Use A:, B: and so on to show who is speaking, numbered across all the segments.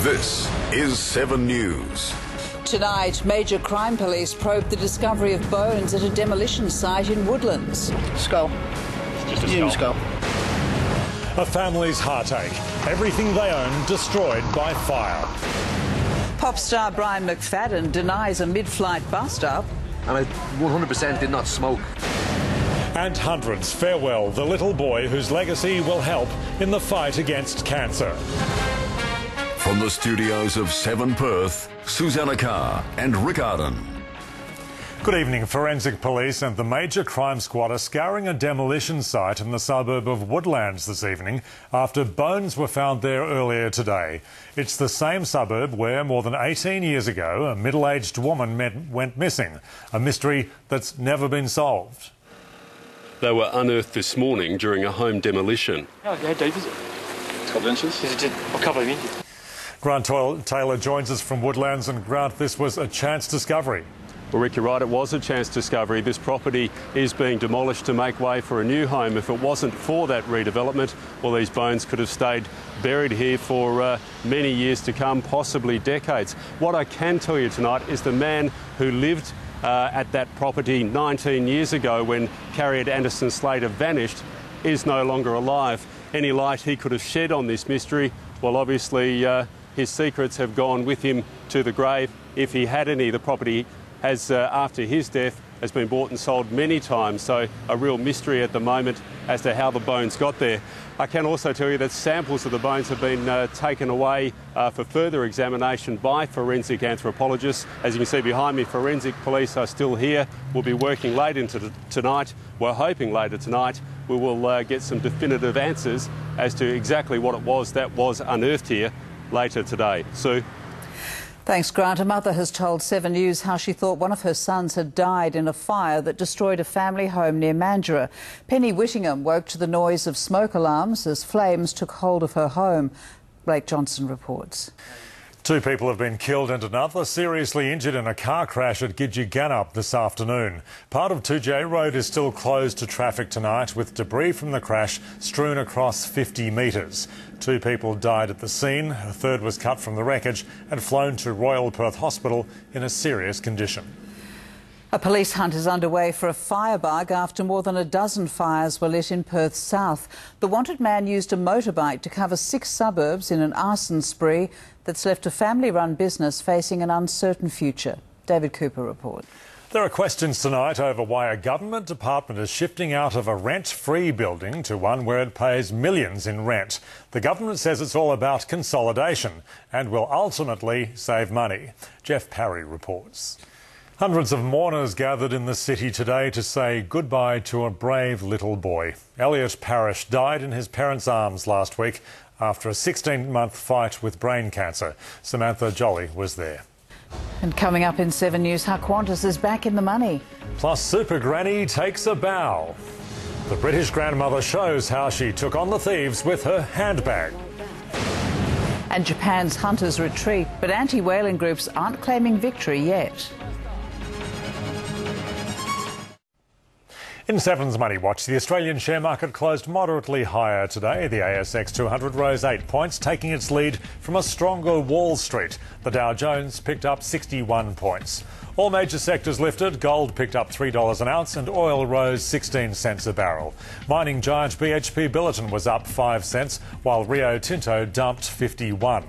A: This is 7 News.
B: Tonight, major crime police probe the discovery of bones at a demolition site in Woodlands.
C: Skull.
D: Just a skull.
E: A family's heartache. Everything they own destroyed by fire.
B: Pop star Brian McFadden denies a mid-flight bust-up.
F: And I 100% did not smoke.
E: And hundreds farewell the little boy whose legacy will help in the fight against cancer.
A: From the studios of 7 Perth, Susannah Carr and Ardon.
E: Good evening. Forensic police and the major crime squad are scouring a demolition site in the suburb of Woodlands this evening after bones were found there earlier today. It's the same suburb where more than 18 years ago a middle-aged woman went missing, a mystery that's never been solved.
D: They were unearthed this morning during a home demolition.
G: How deep is it?
H: A couple of inches.
G: Is it a couple of inches?
E: Grant Taylor joins us from Woodlands. And Grant, this was a chance discovery.
D: Well, Rick, you're right, it was a chance discovery. This property is being demolished to make way for a new home. If it wasn't for that redevelopment, well, these bones could have stayed buried here for many years to come, possibly decades. What I can tell you tonight is the man who lived at that property 19 years ago when Carrier Anderson Slater vanished is no longer alive. Any light he could have shed on this mystery, well, obviously his secrets have gone with him to the grave. If he had any, the property has, after his death, has been bought and sold many times, so a real mystery at the moment as to how the bones got there. I can also tell you that samples of the bones have been taken away for further examination by forensic anthropologists. As you can see behind me, forensic police are still here. We'll be working late into tonight. We're hoping later tonight we will get some definitive answers as to exactly what it was that was unearthed here later today. Sue?
B: Thanks, Grant. A mother has told 7 News how she thought one of her sons had died in a fire that destroyed a family home near Mandurah. Penny Whittingham woke to the noise of smoke alarms as flames took hold of her home. Blake Johnson reports.
E: 2 people have been killed and another seriously injured in a car crash at Gidgegannup this afternoon. Part of 2J Road is still closed to traffic tonight, with debris from the crash strewn across 50 metres. 2 people died at the scene. A third was cut from the wreckage and flown to Royal Perth Hospital in a serious condition.
B: A police hunt is underway for a firebug after more than a dozen fires were lit in Perth's south. The wanted man used a motorbike to cover 6 suburbs in an arson spree that's left a family-run business facing an uncertain future. David Cooper reports.
E: There are questions tonight over why a government department is shifting out of a rent-free building to one where it pays millions in rent. The government says it's all about consolidation and will ultimately save money. Jeff Parry reports. Hundreds of mourners gathered in the city today to say goodbye to a brave little boy. Elliot Parrish died in his parents' arms last week after a 16-month fight with brain cancer. Samantha Jolly was there.
B: And coming up in 7 News, how Qantas is back in the money.
E: Plus, Super Granny takes a bow. The British grandmother shows how she took on the thieves with her handbag.
B: And Japan's hunters retreat, but anti-whaling groups aren't claiming victory yet. In 7's Money Watch, the Australian share market closed moderately higher today. The ASX 200 rose 8 points, taking its lead from a stronger Wall Street. The Dow Jones picked up 61 points. All major sectors lifted. Gold picked up $3 an ounce and oil rose 16 cents a barrel. Mining giant BHP Billiton was up 5 cents, while Rio Tinto dumped 51.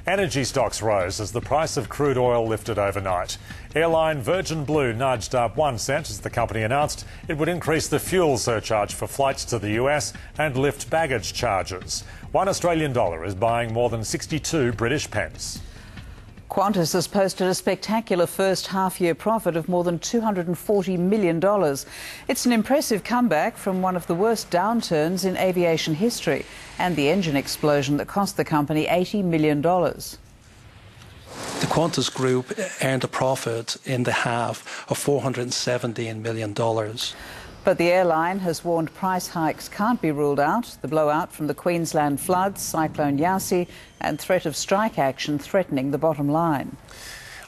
B: Energy stocks rose as the price of crude oil lifted overnight. Airline Virgin Blue nudged up 1 cent as the company announced it would increase the fuel surcharge for flights to the US and lift baggage charges. $1 Australian is buying more than 62 British pence. Qantas has posted a spectacular first half-year profit of more than $240 million. It's an impressive comeback from one of the worst downturns in aviation history and the engine explosion that cost the company $80 million.
I: The Qantas Group earned a profit in the half of $417 million.
B: But the airline has warned price hikes can't be ruled out. The blowout from the Queensland floods, Cyclone Yasi and threat of strike action threatening the bottom line.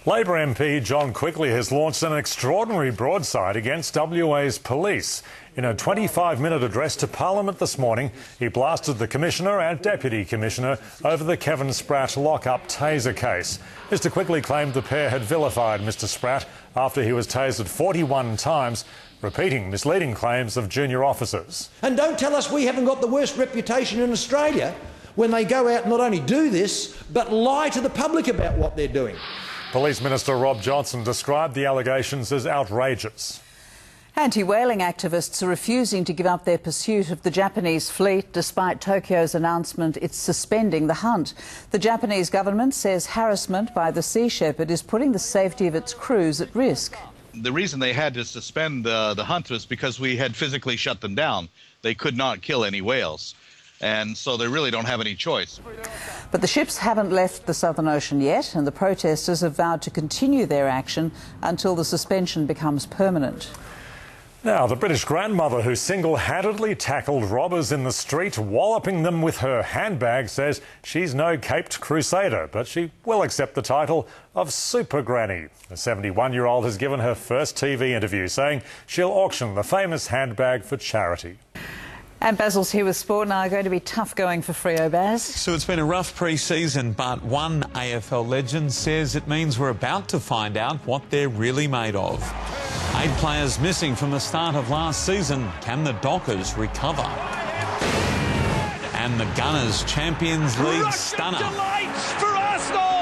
E: Labor MP John Quigley has launched an extraordinary broadside against WA's police.
B: In a 25-minute address to Parliament this morning, he blasted the Commissioner and Deputy Commissioner over the Kevin Spratt lock-up taser case. Mr Quigley claimed the pair had vilified Mr Spratt after he was tasered 41 times, repeating misleading claims of junior officers.
C: And don't tell us we haven't got the worst reputation in Australia when they go out and not only do this, but lie to the public about what they're doing.
B: Police Minister Rob Johnson described the allegations as outrageous.
H: Anti-whaling activists are refusing to give up their pursuit of the Japanese fleet despite Tokyo's announcement it's suspending the hunt. The Japanese government says harassment by the Sea Shepherd is putting the safety of its crews at risk.
J: The reason they had to suspend the hunt was because we had physically shut them down. They could not kill any whales, and so they really don't have any choice.
H: But the ships haven't left the Southern Ocean yet, and the protesters have vowed to continue their action until the suspension becomes permanent.
B: Now, the British grandmother who single-handedly tackled robbers in the street, walloping them with her handbag, says she's no caped crusader, but she will accept the title of Super Granny. The 71-year-old has given her first TV interview, saying she'll auction the famous handbag for charity.
H: And Basil's here with sport now. Going to be tough going for Freo, Baz.
K: So it's been a rough pre-season, but one AFL legend says it means we're about to find out what they're really made of. 8 players missing from the start of last season. Can the Dockers recover? And the Gunners Champions League stunner.
L: Delights for Arsenal!